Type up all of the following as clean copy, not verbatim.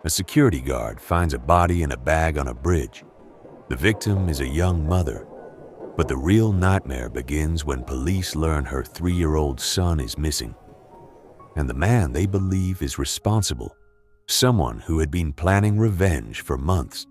A security guard finds a body in a bag on a bridge. The victim is a young mother. But the real nightmare begins when police learn her 3-year-old son is missing. And the man they believe is responsible, someone who had been planning revenge for months.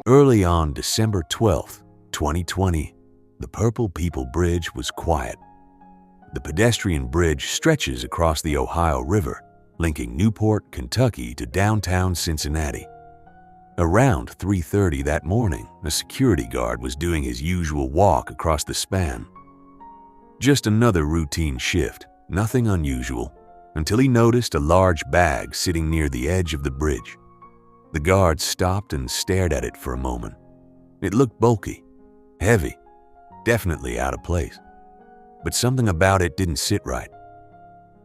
Early on December 12th, 2020, the Purple People Bridge was quiet. The pedestrian bridge stretches across the Ohio River, linking Newport, Kentucky to downtown Cincinnati. Around 3:30 that morning, a security guard was doing his usual walk across the span. Just another routine shift, nothing unusual, until he noticed a large bag sitting near the edge of the bridge. The guard stopped and stared at it for a moment. It looked bulky, heavy, definitely out of place. But something about it didn't sit right.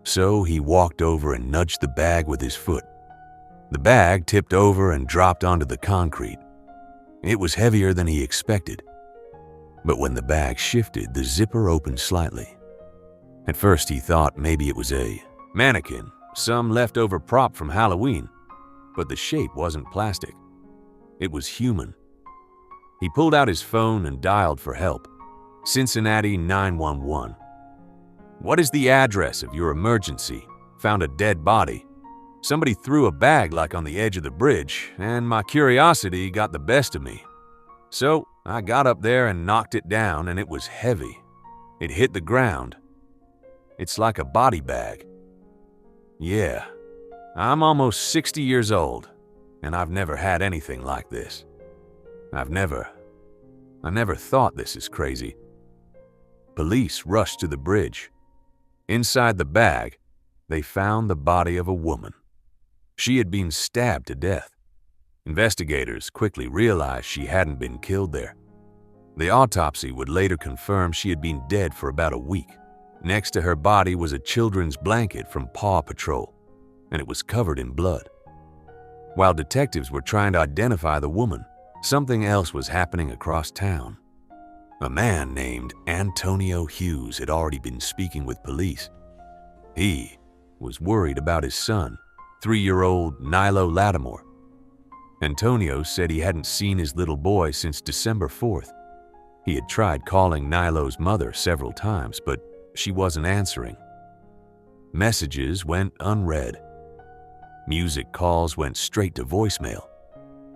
So he walked over and nudged the bag with his foot. The bag tipped over and dropped onto the concrete. It was heavier than he expected. But when the bag shifted, the zipper opened slightly. At first he thought maybe it was a mannequin, some leftover prop from Halloween. But the shape wasn't plastic. It was human. He pulled out his phone and dialed for help. Cincinnati 911. "What is the address of your emergency? Found a dead body. Somebody threw a bag like on the edge of the bridge, and my curiosity got the best of me. So I got up there and knocked it down, and it was heavy. It hit the ground. It's like a body bag. Yeah. I'm almost 60 years old, and I've never had anything like this. I never thought this is crazy." Police rushed to the bridge. Inside the bag, they found the body of a woman. She had been stabbed to death. Investigators quickly realized she hadn't been killed there. The autopsy would later confirm she had been dead for about a week. Next to her body was a children's blanket from Paw Patrol, and it was covered in blood. While detectives were trying to identify the woman, something else was happening across town. A man named Antonio Hughes had already been speaking with police. He was worried about his son, 3-year-old Nilo Lattimore. Antonio said he hadn't seen his little boy since December 4th. He had tried calling Nilo's mother several times, but she wasn't answering. Messages went unread. Music calls went straight to voicemail.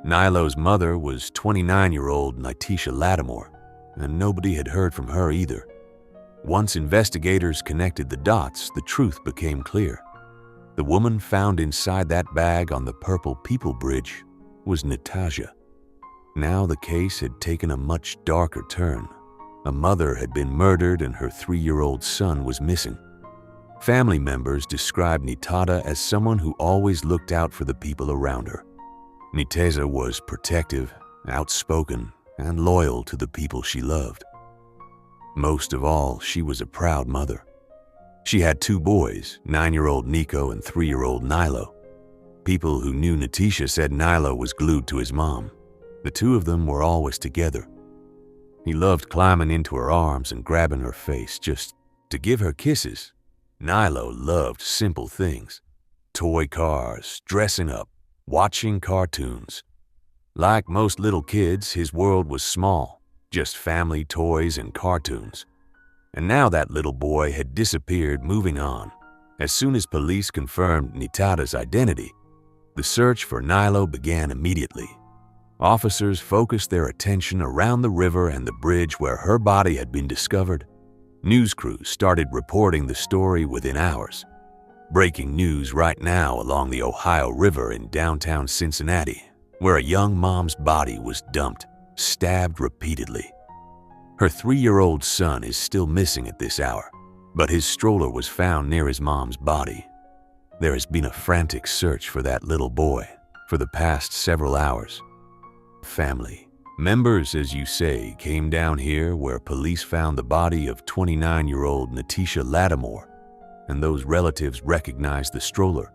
Nilo's mother was 29-year-old Nitisha Lattimore, and nobody had heard from her either. Once investigators connected the dots, the truth became clear. The woman found inside that bag on the Purple People Bridge was Natasha. Now the case had taken a much darker turn. A mother had been murdered and her 3-year-old son was missing. Family members described Nitada as someone who always looked out for the people around her. Niteza was protective, outspoken, and loyal to the people she loved. Most of all, she was a proud mother. She had 2 boys, 9-year-old Nico and 3-year-old Nilo. People who knew Natisha said Nilo was glued to his mom. The 2 of them were always together. He loved climbing into her arms and grabbing her face just to give her kisses. Nilo loved simple things: toy cars, dressing up, watching cartoons. Like most little kids, his world was small, just family toys and cartoons. And now that little boy had disappeared, moving on. As soon as police confirmed Nitada's identity, the search for Nilo began immediately. Officers focused their attention around the river and the bridge where her body had been discovered. News crews started reporting the story within hours. Breaking news right now along the Ohio River in downtown Cincinnati, where a young mom's body was dumped, stabbed repeatedly. Her 3-year-old son is still missing at this hour, but his stroller was found near his mom's body. There has been a frantic search for that little boy for the past several hours. Family, Members, as you say, came down here where police found the body of 29-year-old Natisha Lattimore, and those relatives recognized the stroller.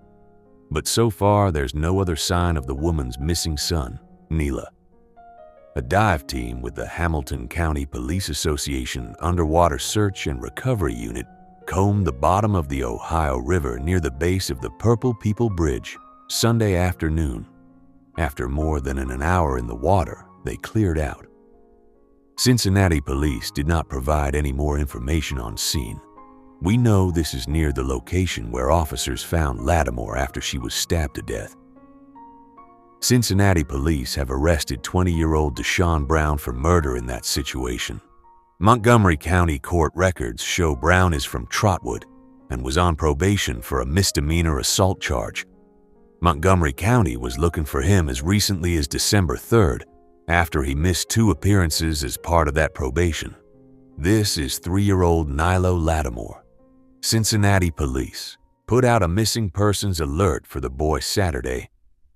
But so far, there's no other sign of the woman's missing son, Neela. A dive team with the Hamilton County Police Association Underwater Search and Recovery Unit combed the bottom of the Ohio River near the base of the Purple People Bridge Sunday afternoon. After more than an hour in the water, they cleared out. Cincinnati police did not provide any more information on scene. We know this is near the location where officers found Lattimore after she was stabbed to death. Cincinnati police have arrested 20-year-old Deshaun Brown for murder in that situation. Montgomery County court records show Brown is from Trotwood and was on probation for a misdemeanor assault charge. Montgomery County was looking for him as recently as December 3rd, after he missed 2 appearances as part of that probation. This is 3-year-old Nilo Lattimore. Cincinnati police put out a missing persons alert for the boy Saturday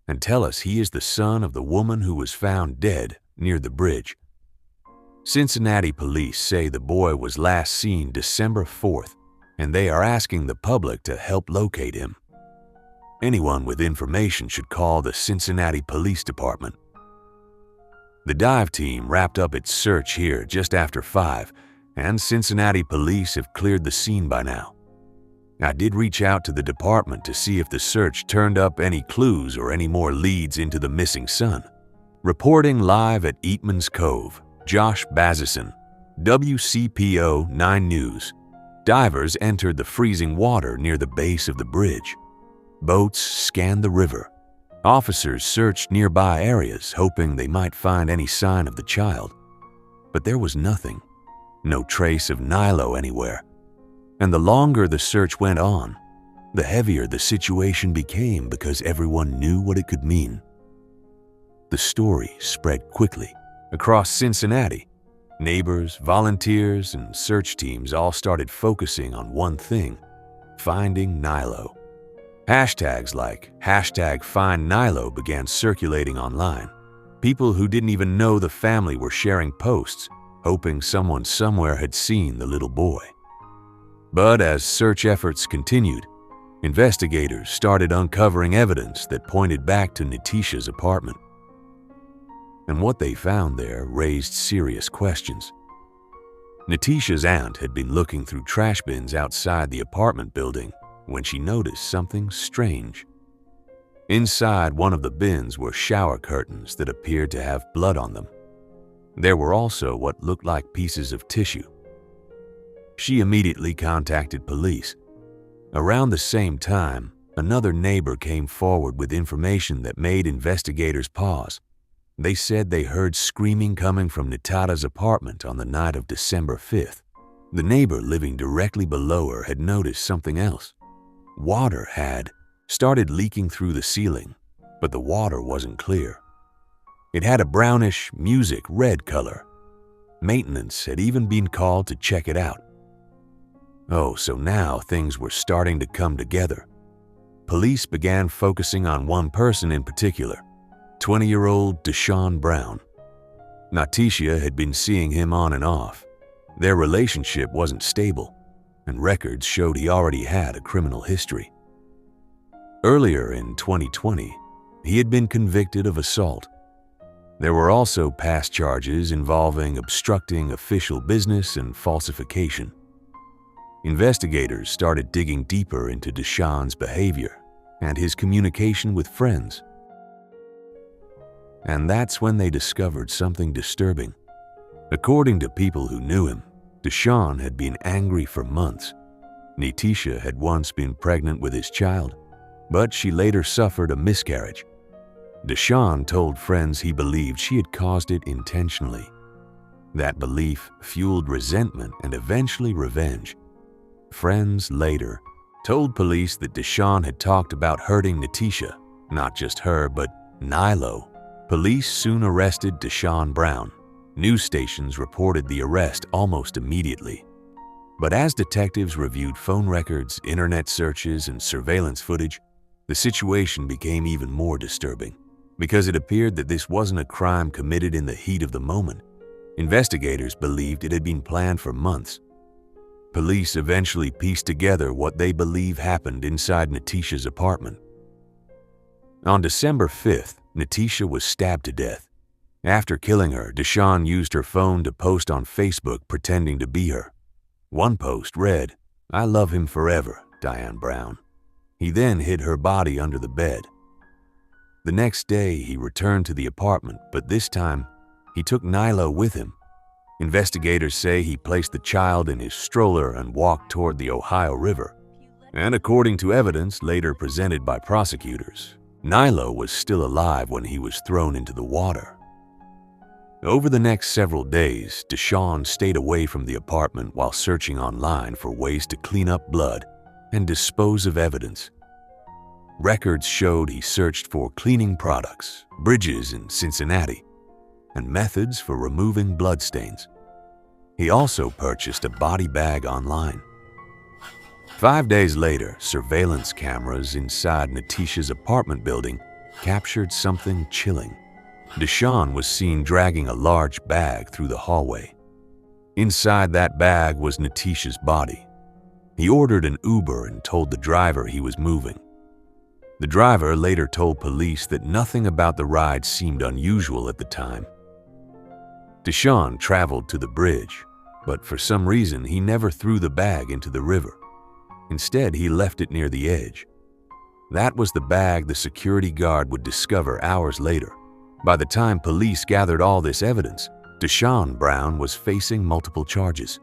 and tell us he is the son of the woman who was found dead near the bridge. Cincinnati police say the boy was last seen December 4th, and they are asking the public to help locate him. Anyone with information should call the Cincinnati Police Department. The dive team wrapped up its search here just after 5, and Cincinnati police have cleared the scene by now. I did reach out to the department to see if the search turned up any clues or any more leads into the missing son. Reporting live at Eatman's Cove, Josh Bazison, WCPO 9 News. Divers entered the freezing water near the base of the bridge. Boats scanned the river. Officers searched nearby areas, hoping they might find any sign of the child. But there was nothing. No trace of Nilo anywhere. And the longer the search went on, the heavier the situation became because everyone knew what it could mean. The story spread quickly across Cincinnati. Neighbors, volunteers, and search teams all started focusing on one thing: finding Nilo. Hashtags like #FindNilo began circulating online. People who didn't even know the family were sharing posts, hoping someone somewhere had seen the little boy. But as search efforts continued, investigators started uncovering evidence that pointed back to Natisha's apartment. And what they found there raised serious questions. Natisha's aunt had been looking through trash bins outside the apartment building when she noticed something strange. Inside one of the bins were shower curtains that appeared to have blood on them. There were also what looked like pieces of tissue. She immediately contacted police. Around the same time, another neighbor came forward with information that made investigators pause. They said they heard screaming coming from Natada's apartment on the night of December 5th. The neighbor living directly below her had noticed something else. Water had started leaking through the ceiling, but the water wasn't clear. It had a brownish, music red color. Maintenance had even been called to check it out. Oh, so now things were starting to come together. Police began focusing on one person in particular, 20-year-old Deshaun Brown. Natisha had been seeing him on and off. Their relationship wasn't stable, and records showed he already had a criminal history. Earlier in 2020, he had been convicted of assault. There were also past charges involving obstructing official business and falsification. Investigators started digging deeper into Deshaun's behavior and his communication with friends. And that's when they discovered something disturbing. According to people who knew him, Deshaun had been angry for months. Natisha had once been pregnant with his child, but she later suffered a miscarriage. Deshaun told friends he believed she had caused it intentionally. That belief fueled resentment and eventually revenge. Friends later told police that Deshaun had talked about hurting Natisha, not just her, but Nilo. Police soon arrested Deshaun Brown. News stations reported the arrest almost immediately. But as detectives reviewed phone records, internet searches, and surveillance footage, the situation became even more disturbing. Because it appeared that this wasn't a crime committed in the heat of the moment, investigators believed it had been planned for months. Police eventually pieced together what they believe happened inside Natisha's apartment. On December 5th, Natisha was stabbed to death. After killing her, Deshawn used her phone to post on Facebook pretending to be her. One post read, "I love him forever, Diane Brown." He then hid her body under the bed. The next day, he returned to the apartment, but this time, he took Nyla with him. Investigators say he placed the child in his stroller and walked toward the Ohio River. And according to evidence later presented by prosecutors, Nyla was still alive when he was thrown into the water. Over the next several days, Deshawn stayed away from the apartment while searching online for ways to clean up blood and dispose of evidence. Records showed he searched for cleaning products, bridges in Cincinnati, and methods for removing bloodstains. He also purchased a body bag online. 5 days later, surveillance cameras inside Natisha's apartment building captured something chilling. Deshawn was seen dragging a large bag through the hallway. Inside that bag was Natisha's body. He ordered an Uber and told the driver he was moving. The driver later told police that nothing about the ride seemed unusual at the time. Deshawn traveled to the bridge, but for some reason he never threw the bag into the river. Instead, he left it near the edge. That was the bag the security guard would discover hours later. By the time police gathered all this evidence, Deshawn Brown was facing multiple charges.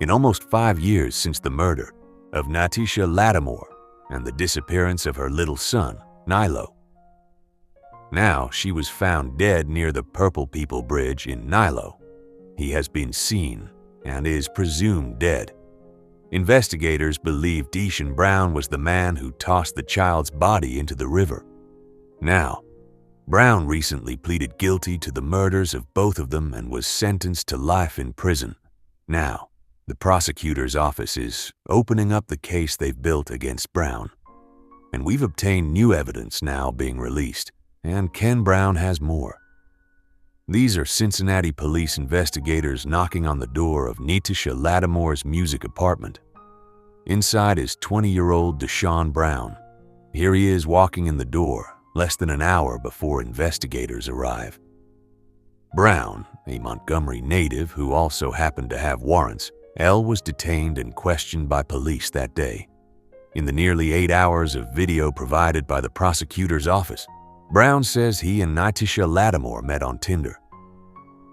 In almost 5 years since the murder of Natisha Lattimore and the disappearance of her little son, Nylo. Now she was found dead near the Purple People Bridge in Nylo. He has been seen and is presumed dead. Investigators believe Deshawn Brown was the man who tossed the child's body into the river. Now, Brown recently pleaded guilty to the murders of both of them and was sentenced to life in prison. Now, the prosecutor's office is opening up the case they've built against Brown. And we've obtained new evidence now being released, and Ken Brown has more. These are Cincinnati police investigators knocking on the door of Natisha Lattimore's music apartment. Inside is 20-year-old Deshawn Brown. Here he is walking in the door, less than an hour before investigators arrive. Brown, a Montgomery native who also happened to have warrants, was detained and questioned by police that day. In the nearly 8 hours of video provided by the prosecutor's office, Brown says he and Natisha Lattimore met on Tinder.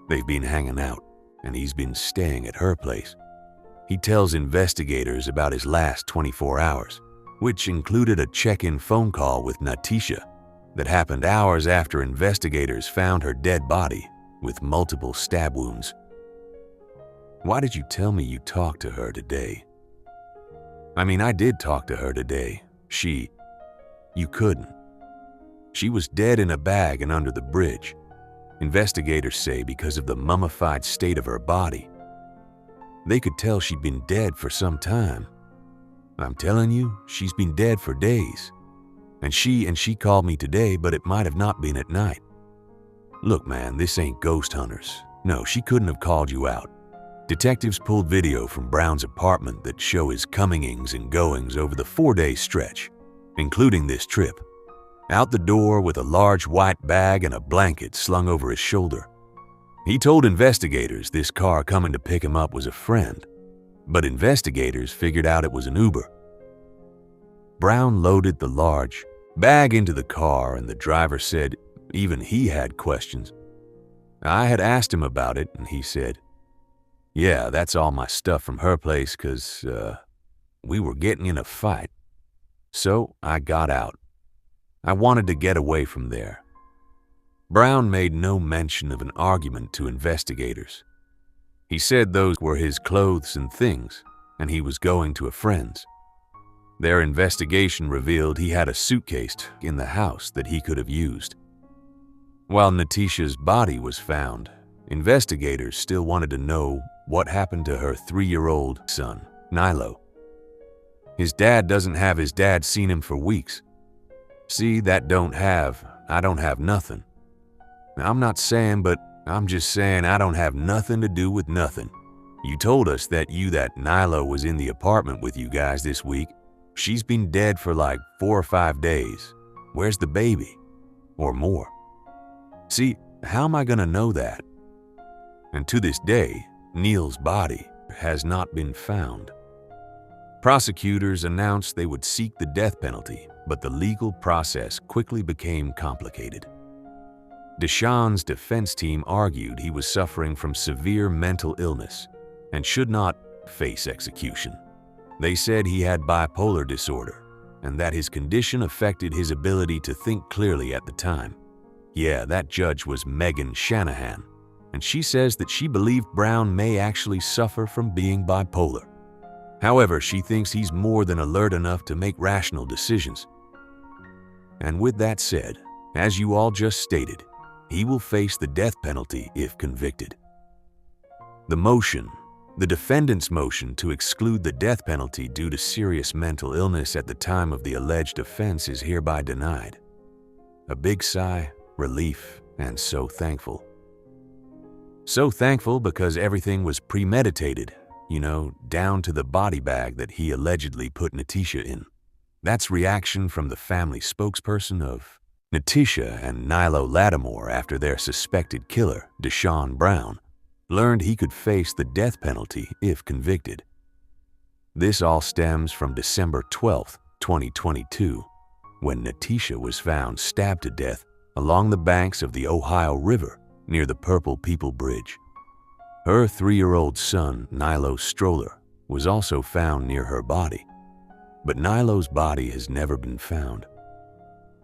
They've been hanging out, and he's been staying at her place. He tells investigators about his last 24 hours, which included a check-in phone call with Natisha that happened hours after investigators found her dead body with multiple stab wounds. "Why did you tell me you talked to her today?" "I mean, I did talk to her today. You couldn't. She was dead in a bag and under the bridge. Investigators say because of the mummified state of her body. They could tell she'd been dead for some time. I'm telling you, she's been dead for days. And she called me today, but it might have not been at night. Look, man, this ain't ghost hunters. No, she couldn't have called you out." Detectives pulled video from Brown's apartment that show his comings and goings over the 4-day stretch, including this trip. Out the door with a large white bag and a blanket slung over his shoulder. He told investigators this car coming to pick him up was a friend, but investigators figured out it was an Uber. Brown loaded the large bag into the car, and the driver said even he had questions. I had asked him about it, and he said, "Yeah, that's all my stuff from her place because we were getting in a fight. So I got out. I wanted to get away from there." Brown made no mention of an argument to investigators. He said those were his clothes and things, and he was going to a friend's. Their investigation revealed he had a suitcase in the house that he could have used. While Natisha's body was found, investigators still wanted to know what happened to her 3-year-old son, Nylo. His dad doesn't have his dad seen him for weeks. See, that don't have, I don't have nothing. I'm not saying, but I'm just saying I don't have nothing to do with nothing. You told us that Nyla was in the apartment with you guys this week. She's been dead for like 4 or 5 days. Where's the baby? Or more. See, how am I gonna know that? And to this day, Neil's body has not been found. Prosecutors announced they would seek the death penalty, but the legal process quickly became complicated. Deshawn's defense team argued he was suffering from severe mental illness and should not face execution. They said he had bipolar disorder and that his condition affected his ability to think clearly at the time. Yeah, that judge was Megan Shanahan, and she says that she believed Brown may actually suffer from being bipolar. However, she thinks he's more than alert enough to make rational decisions. And with that said, as you all just stated, he will face the death penalty if convicted. The defendant's motion to exclude the death penalty due to serious mental illness at the time of the alleged offense is hereby denied. A big sigh, relief, and so thankful. So thankful because everything was premeditated, down to the body bag that he allegedly put Natisha in. That's reaction from the family spokesperson of Natisha and Nilo Lattimore after their suspected killer, Deshawn Brown, learned he could face the death penalty if convicted. This all stems from December 12, 2022, when Natisha was found stabbed to death along the banks of the Ohio River near the Purple People Bridge. Her 3-year-old son, Nilo Stroller, was also found near her body, but Nilo's body has never been found.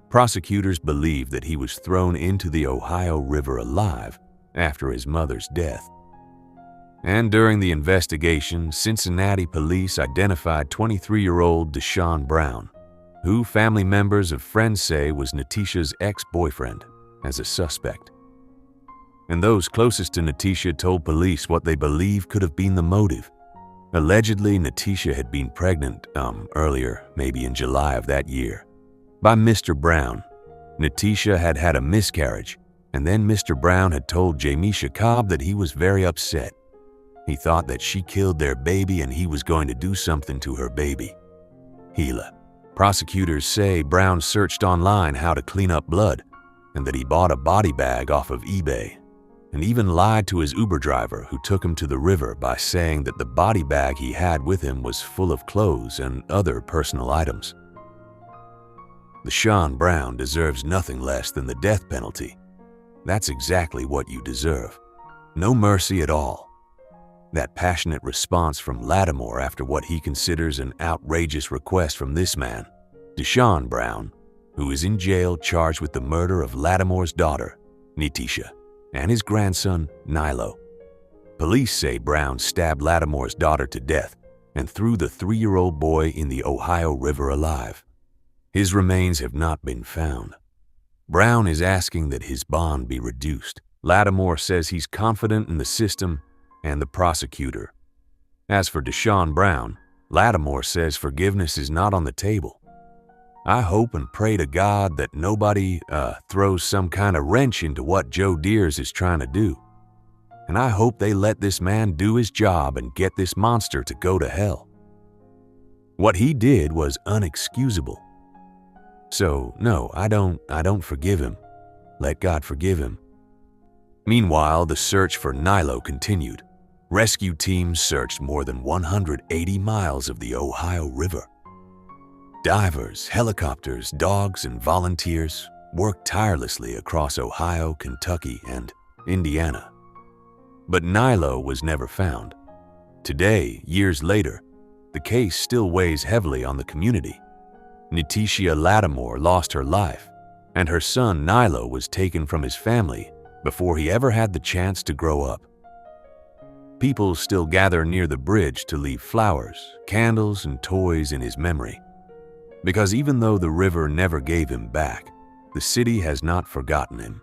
Prosecutors believe that he was thrown into the Ohio River alive after his mother's death. And during the investigation, Cincinnati police identified 23-year-old Deshawn Brown, who family members of friends say was Natisha's ex-boyfriend, as a suspect. And those closest to Natisha told police what they believe could have been the motive. Allegedly, Natisha had been pregnant earlier, maybe in July of that year, by Mr. Brown. Natisha had had a miscarriage, and then Mr. Brown had told Jamisha Cobb that he was very upset. He thought that she killed their baby and he was going to do something to her baby. Hila. Prosecutors say Brown searched online how to clean up blood and that he bought a body bag off of eBay, and even lied to his Uber driver who took him to the river by saying that the body bag he had with him was full of clothes and other personal items. Deshawn Brown deserves nothing less than the death penalty. That's exactly what you deserve. No mercy at all. That passionate response from Lattimore after what he considers an outrageous request from this man, Deshawn Brown, who is in jail charged with the murder of Lattimore's daughter, Natisha, and his grandson, Nilo. Police say Brown stabbed Lattimore's daughter to death and threw the 3-year-old boy in the Ohio River alive. His remains have not been found. Brown is asking that his bond be reduced. Lattimore says he's confident in the system and the prosecutor. As for Deshawn Brown, Lattimore says forgiveness is not on the table. I hope and pray to God that nobody throws some kind of wrench into what Joe Deers is trying to do. And I hope they let this man do his job and get this monster to go to hell. What he did was unexcusable. So, no, I don't forgive him. Let God forgive him. Meanwhile, the search for Nilo continued. Rescue teams searched more than 180 miles of the Ohio River. Divers, helicopters, dogs, and volunteers worked tirelessly across Ohio, Kentucky, and Indiana. But Nilo was never found. Today, years later, the case still weighs heavily on the community. Natisha Lattimore lost her life, and her son Nilo was taken from his family before he ever had the chance to grow up. People still gather near the bridge to leave flowers, candles, and toys in his memory. Because even though the river never gave him back, the city has not forgotten him.